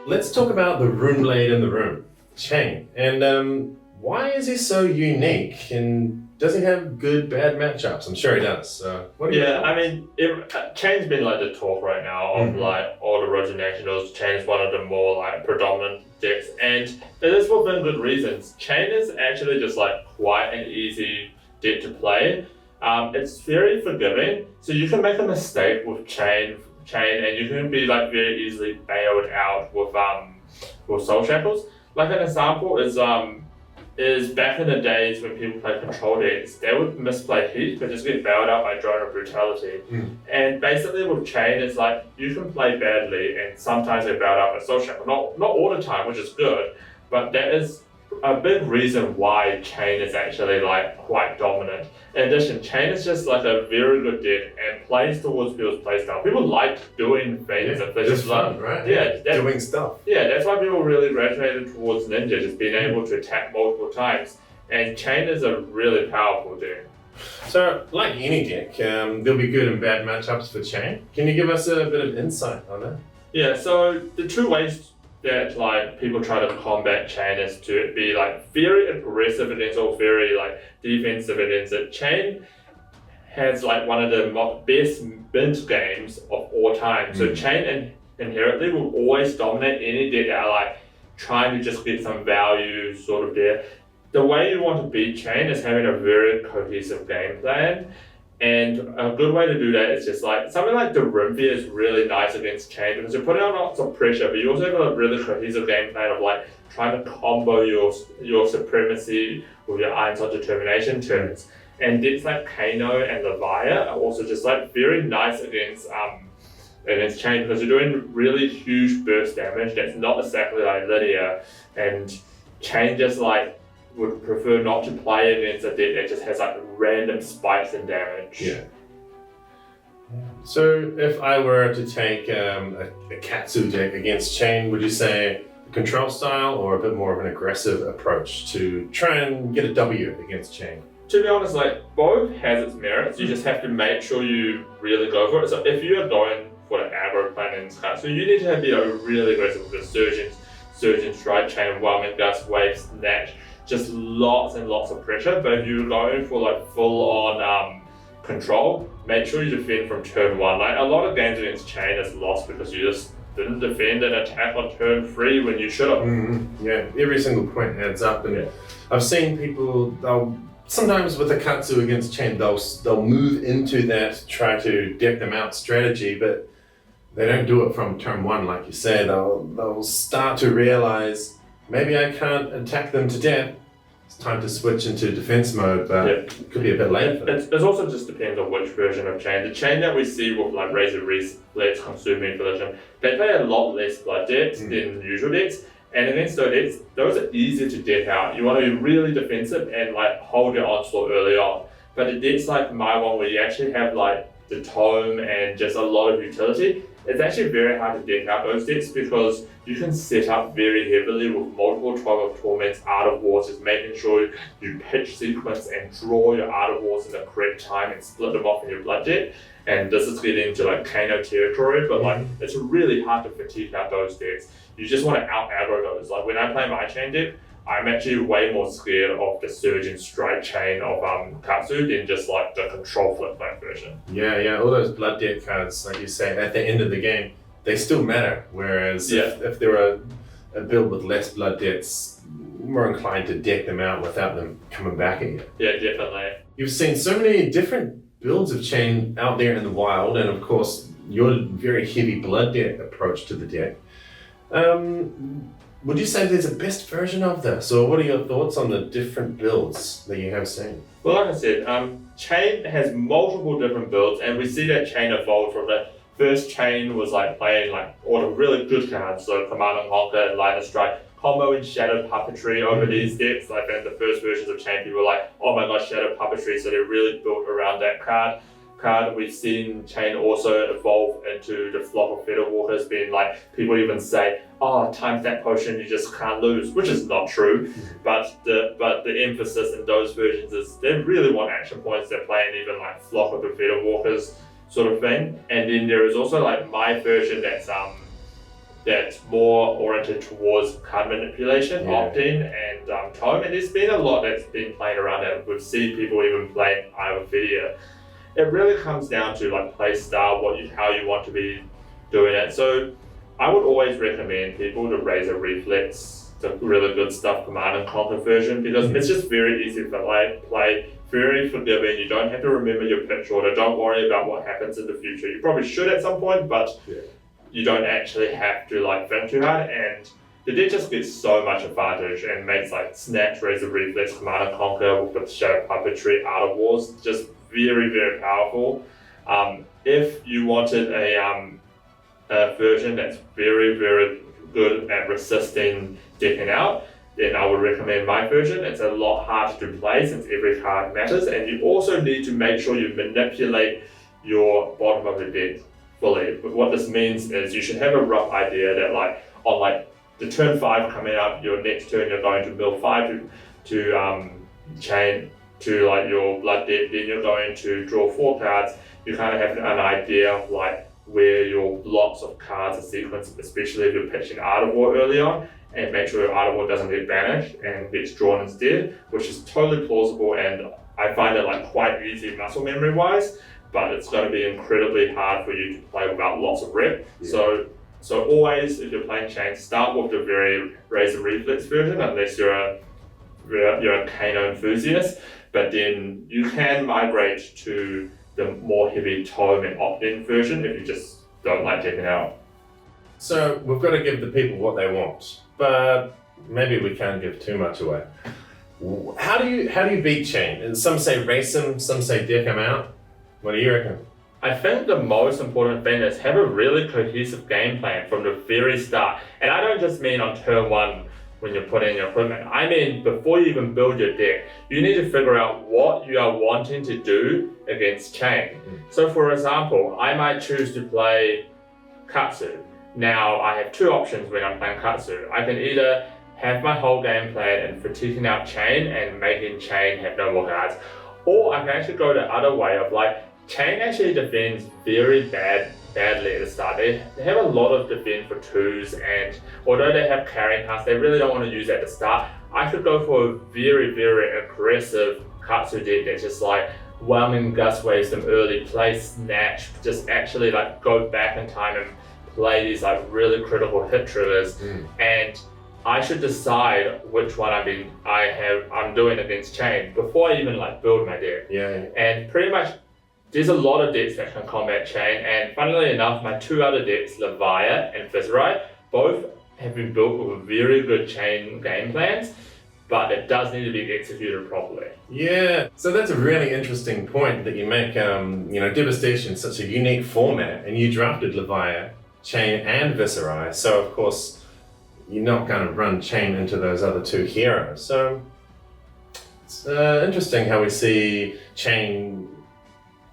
let's talk about the Runeblade in the room, Chane. And why is he so unique? And does he have good, bad matchups? I'm sure he does. What do you think? I mean, Chane's been like the talk right now of like all the Roger Chane's one of the more like predominant decks, and it is for very good reasons. Chane is actually just like quite an easy deck to play. It's very forgiving, so you can make a mistake with Chane, and you can be like very easily bailed out with Soul Shackles. Like an example is back in the days when people played control decks, they would misplay Heat but just get bailed out by Drone of Brutality. And basically with Chane, it's like you can play badly and sometimes they're bailed out by Soul Shackle. Not all the time, which is good, but that is a big reason why Chane is actually like quite dominant. In addition, Chane is just like a very good deck and plays towards people's playstyle. People like doing things and it's fun, right? Doing stuff. Yeah, that's why people really gravitated towards Ninja, just being able to attack multiple times. And Chane is a really powerful deck. So, like any deck, there'll be good and bad matchups for Chane. Can you give us a bit of insight on that? Yeah, so the two ways that like people try to combat Chane is to be like very aggressive against or very like defensive against it. Chane has like one of the best mint games of all time. So Chane inherently will always dominate any deck that are like trying to just get some value sort of there. The way you want to beat Chane is having a very cohesive game plan. And a good way to do that is just like something like the Rimfia is really nice against Chane because you're putting on lots of pressure, but you also have a really cohesive game plan of like trying to combo your supremacy with your Iron Salt Determination turns. And decks like Kano and Levia are also just like very nice against Chane because you're doing really huge burst damage that's not exactly like linear, and Chane just like would prefer not to play against a deck that just has like random spikes in damage. Yeah. So if I were to take a Katsu deck against Chane, would you say control style or a bit more of an aggressive approach to try and get a W against Chane? To be honest, like both has its merits. You just have to make sure you really go for it. So if you are going for the aggro plan in Katsu, you need to be really aggressive with the Surgeon, Strike, Chain, Whelming, Gust, Wave, Snatch. Just lots and lots of pressure, but if you're going for like full on control, make sure you defend from turn 1. Like a lot of games against Chane is lost because you just didn't defend an attack on turn 3 when you should have. Yeah, every single point adds up, and I've seen people, they'll sometimes with a Katsu against Chane, they'll move into that, try to deck them out strategy, but they don't do it from turn 1, like you say. They'll start to realize, maybe I can't attack them to death. It's time to switch into defense mode, but it could be a bit late for it. It also just depends on which version of Chane. The Chane that we see with like Razor Reese, Let's Consuming Collision, they play a lot less blood decks than usual decks. And against those decks, those are easier to deck out. You want to be really defensive and like hold your onslaught early on. But the decks like my one where you actually have like the tome and just a lot of utility, it's actually very hard to deck out those decks because you can set up very heavily with multiple 12 of Torments, Art of Wars, just making sure you pitch sequence and draw your Art of Wars in the correct time and split them off in your blood deck. And this is getting into like Kano territory, but like it's really hard to fatigue out those decks. You just want to out aggro those. Like when I play my Chane deck, I'm actually way more scared of the Surge and Strike Chane of Katsu than just like the control flip back version. Yeah, all those blood deck cards, like you say, at the end of the game, they still matter. Whereas if there are a build with less blood debts, more inclined to deck them out without them coming back at you. Yeah, definitely. You've seen so many different builds of Chane out there in the wild, and of course, your very heavy blood deck approach to the deck. Would you say there's a best version of this, or what are your thoughts on the different builds that you have seen? Well, like I said, Chane has multiple different builds, and we see that Chane evolved from the first Chane was like playing like all the really good cards, so Command and Conquer and Line of Strike, comboing Shadow Puppetry over these decks. Like in the first versions of Chane, people were like, oh my gosh, Shadow Puppetry, so they really built around that card. We've seen Chane also evolve into the Flock of Feather Walkers, being like, people even say, oh, times that potion you just can't lose, which is not true. But the emphasis in those versions is they really want action points. They're playing even like Flock of the Feather Walkers sort of thing. And then there is also like my version that's that's more oriented towards card manipulation, opt-in, and tome. And there's been a lot that's been playing around that. We've seen people even playing Video. It really comes down to like play style, how you want to be doing it. So I would always recommend people to raise a reflex, the really good stuff, Command and Conquer version, because it's just very easy to play, very forgiving. You don't have to remember your pitch order. Don't worry about what happens in the future. You probably should at some point, but you don't actually have to like think too hard. And the deck just gets so much advantage and makes like Snatch, Razor Reflex, Command and Conquer with Shadow Puppetry, Art of Wars just very, very powerful. If you wanted a version that's very, very good at resisting decking out, then I would recommend my version. It's a lot harder to play since every card matters, and you also need to make sure you manipulate your bottom of the deck fully. But what this means is you should have a rough idea that like on like the turn 5 coming up, your next turn you're going to mill 5 to chain to like your blood deck, then you're going to draw 4 cards. You kind of have an idea of like where your blocks of cards are sequenced, especially if you're pitching Art of War early on, and make sure your Art of War doesn't get banished and gets drawn instead, which is totally plausible, and I find it like quite easy muscle memory wise, but it's going to be incredibly hard for you to play without lots of rep. So always, if you're playing Chane, start with the very Razor Reflex version, unless you're a Kano enthusiast, but then you can migrate to the more heavy tome and opt-in version if you just don't like taking out. So we've got to give the people what they want, but maybe we can't give too much away. How do you beat Chane? And some say race him, some say deck him out. What do you reckon? I think the most important thing is have a really cohesive game plan from the very start. And I don't just mean on turn 1 when you're putting in your equipment. I mean, before you even build your deck, you need to figure out what you are wanting to do against Chane. So for example, I might choose to play Katsu. Now, I have 2 options when I'm playing Katsu. I can either have my whole game plan and fatiguing out Chane and making Chane have no more cards, or I can actually go the other way of like, Chane actually defends very badly at the start. They have a lot of defense for 2s, and although they have carrying cards, they really don't want to use that at the start. I could go for a very, very aggressive Katsu deck that's just like whelming Gust Waves them early, play Snatch, just actually like go back in time and play these like really critical hit triggers. And I should decide which one I'm doing against Chane before I even like build my deck. And pretty much there's a lot of decks that can combat Chane, and funnily enough, my 2 other decks, Leviathan and Viserai, both have been built with very good Chane game plans, but it does need to be executed properly. Yeah, so that's a really interesting point that you make. Devastation is such a unique format, and you drafted Leviathan, Chane, and Viserai, so of course you're not going to run Chane into those other 2 heroes. So it's interesting how we see Chane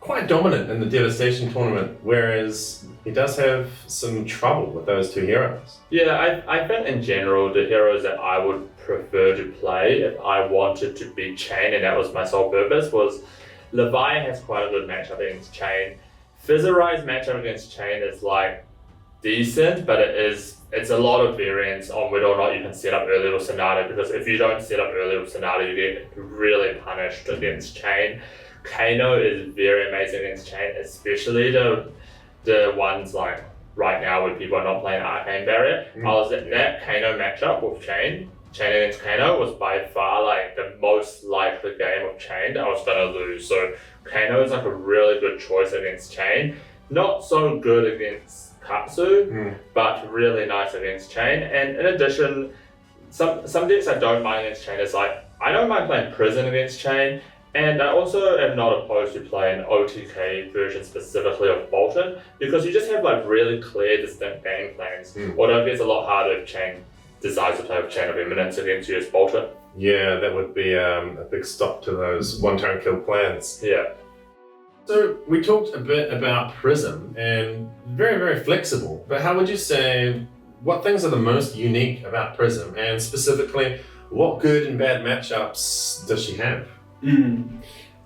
quite dominant in the Devastation tournament, whereas he does have some trouble with those 2 heroes. Yeah, I think in general, the heroes that I would prefer to play if I wanted to beat Chane, and that was my sole purpose, was Leviathan has quite a good matchup against Chane. Viserai's matchup against Chane is like decent, but it's a lot of variance on whether or not you can set up early with Sonata, because if you don't set up early with Sonata, you get really punished against Chane. Kano is very amazing against Chane, especially the ones like right now when people are not playing Arcane Barrier. That Kano matchup with Chane against Kano was by far like the most likely game of Chane that I was gonna lose. So Kano is like a really good choice against Chane. Not so good against Katsu, but really nice against Chane. And in addition, some decks I don't mind against Chane is like, I don't mind playing Prison against Chane, and I also am not opposed to playing OTK version specifically of Bolton, because you just have like really clear, distinct game plans. Although it gets a lot harder if Chane decides to play with Chain of Eminence against you as Bolton. Yeah, that would be a big stop to those one-turn kill plans. Yeah. So we talked a bit about Prism, and very, very flexible, but how would you say, what things are the most unique about Prism, and specifically, what good and bad matchups does she have?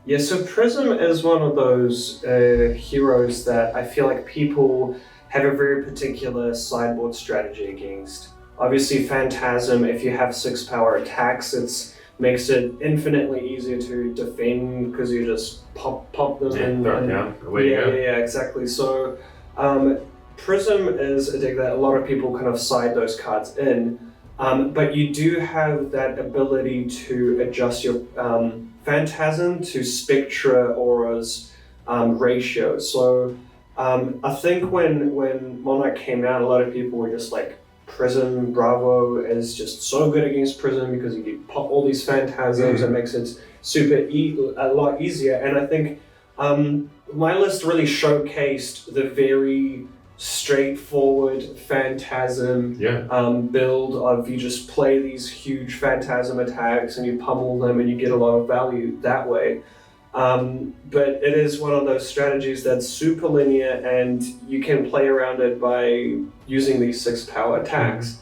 Yeah, so Prism is one of those heroes that I feel like people have a very particular sideboard strategy against. Obviously, Phantasm, if you have 6 power attacks, it makes it infinitely easier to defend because you just pop them and throw it down. Away you go. Yeah, exactly. So Prism is a deck that a lot of people kind of side those cards in, but you do have that ability to adjust your Phantasm to Spectra Aura's ratio. So I think when Monarch came out, a lot of people were just like, Prism Bravo is just so good against Prism because you can pop all these Phantasms and makes it a lot easier. And I think my list really showcased the very straightforward Phantasm build of you just play these huge Phantasm attacks and you pummel them and you get a lot of value that way. But it is one of those strategies that's super linear and you can play around it by using these 6 power attacks.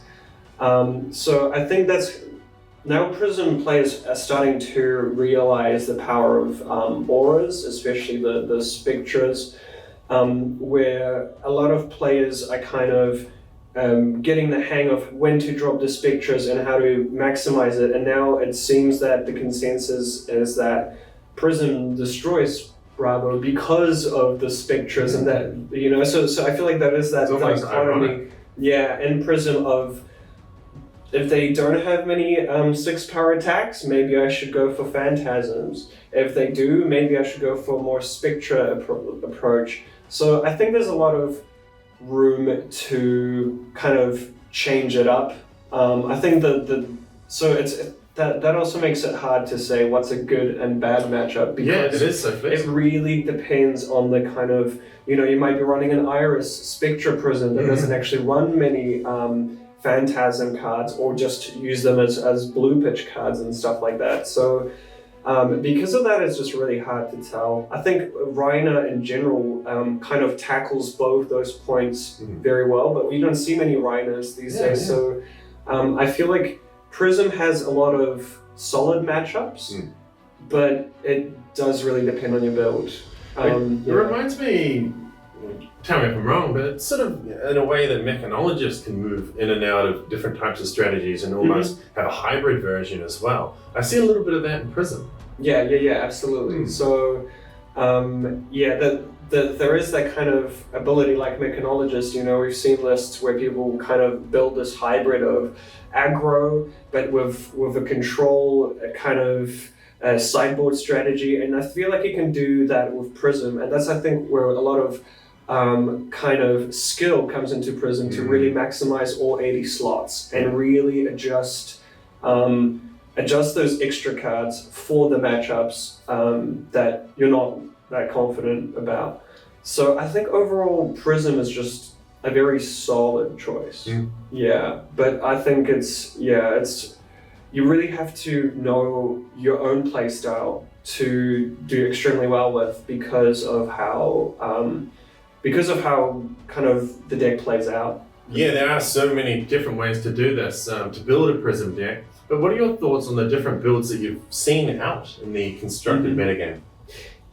So I think that's now Prism players are starting to realize the power of auras, especially the Spectras, where a lot of players are kind of getting the hang of when to drop the Spectras and how to maximize it. And now it seems that the consensus is that Prism destroys Bravo because of the Spectras and that, you know, so I feel like that is that dichotomy, in Prism of if they don't have many 6 power attacks, maybe I should go for Phantasms. If they do, maybe I should go for a more Spectra approach. So I think there's a lot of room to kind of change it up. I think that also makes it hard to say what's a good and bad matchup because it is so flexible. It really depends on the kind of, you know, you might be running an Iris Spectra Prism that doesn't actually run many Phantasm cards or just use them as blue pitch cards and stuff like that. So because of that, it's just really hard to tell. I think Reiner in general kind of tackles both those points very well, but we don't see many Reiners these days. So I feel like Prism has a lot of solid matchups, but it does really depend on your build. It reminds me, tell me if I'm wrong, but it's sort of in a way that mechanologists can move in and out of different types of strategies and almost have a hybrid version as well. I see a little bit of that in Prism. Yeah, absolutely. So, there is that kind of ability like mechanologists. You know, we've seen lists where people kind of build this hybrid of aggro, but with a control kind of sideboard strategy, and I feel like you can do that with Prism, and that's I think where a lot of kind of skill comes into Prism to really maximize all 80 slots and really adjust those extra cards for the matchups that you're not that confident about. So I think overall Prism is just a very solid choice. Yeah, but I think it's you really have to know your own play style to do extremely well with because of how kind of the deck plays out. Yeah, there are so many different ways to do this, to build a Prism deck. But what are your thoughts on the different builds that you've seen out in the constructed metagame?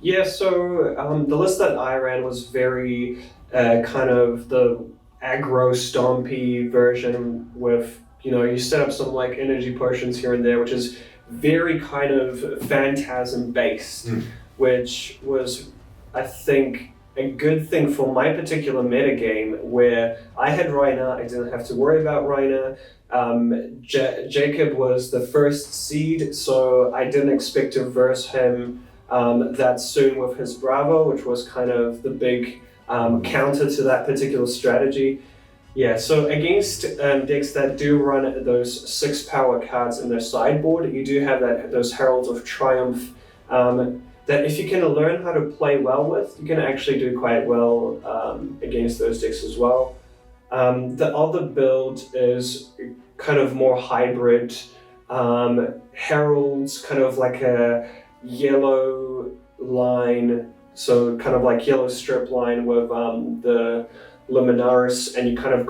Yeah, so the list that I ran was very kind of the aggro stompy version with, you know, you set up some like energy potions here and there, which is very kind of Phantasm based, which was, I think, a good thing for my particular metagame where I had Reiner, I didn't have to worry about Reiner. Jacob was the first seed, so I didn't expect to verse him that soon with his Bravo, which was kind of the big counter to that particular strategy. Yeah, so against decks that do run those 6 power cards in their sideboard, you do have those Heralds of Triumph that if you can learn how to play well with, you can actually do quite well against those decks as well. The other build is kind of more hybrid. Heralds, kind of like a yellow line, so kind of like yellow strip line with the Luminaris, and you kind of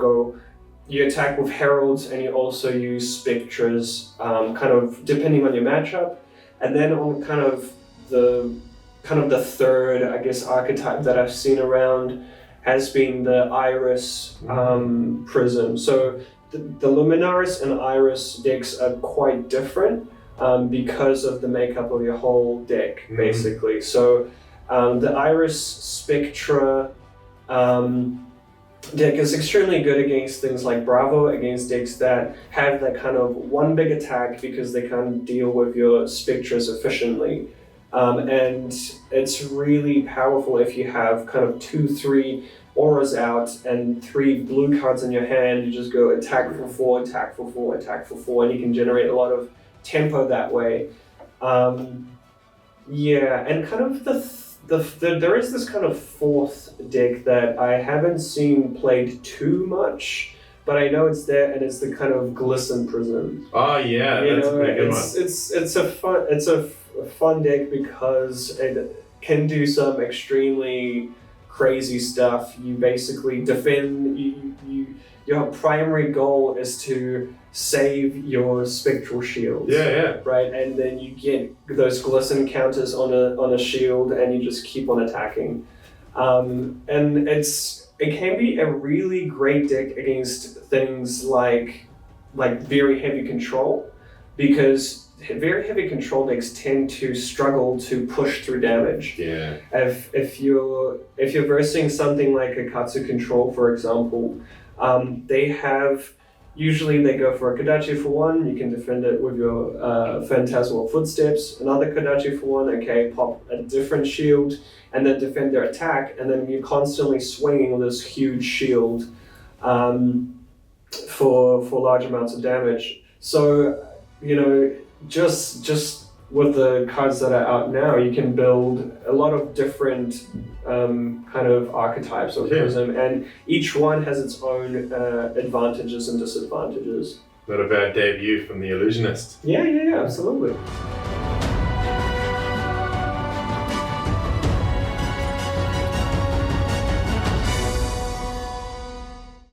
you attack with Heralds and you also use Spectras, kind of depending on your matchup. And then on kind of the third, I guess, archetype that I've seen around has been the Iris Prism. So the Luminaris and Iris decks are quite different because of the makeup of your whole deck, basically. So the Iris Spectra deck is extremely good against things like Bravo, against decks that have that kind of one big attack because they can't deal with your Spectras efficiently. And it's really powerful if you have kind of 2-3 auras out and 3 blue cards in your hand. You just go attack for 4, attack for 4, attack for 4, and you can generate a lot of tempo that way. Yeah, and kind of there is this kind of fourth deck that I haven't seen played too much, but I know it's there, and it's the kind of Glisten Prism. Oh yeah, that's a pretty good one. It's a fun deck because it can do some extremely crazy stuff. You basically defend. Your primary goal is to save your spectral shields. Yeah. Right, and then you get those glisten counters on a shield, and you just keep on attacking. And it can be a really great deck against things like very heavy control, because very heavy control decks tend to struggle to push through damage. Yeah. If you're versing something like a Katsu Control, for example, usually they go for a Kodachi for 1, you can defend it with your Phantasmal Footsteps, another Kodachi for 1, okay, pop a different shield, and then defend their attack, and then you're constantly swinging this huge shield for large amounts of damage. So, just with the cards that are out now, you can build a lot of different kind of archetypes of Prism, and each one has its own advantages and disadvantages. Not a bad debut from the Illusionist. Yeah, absolutely.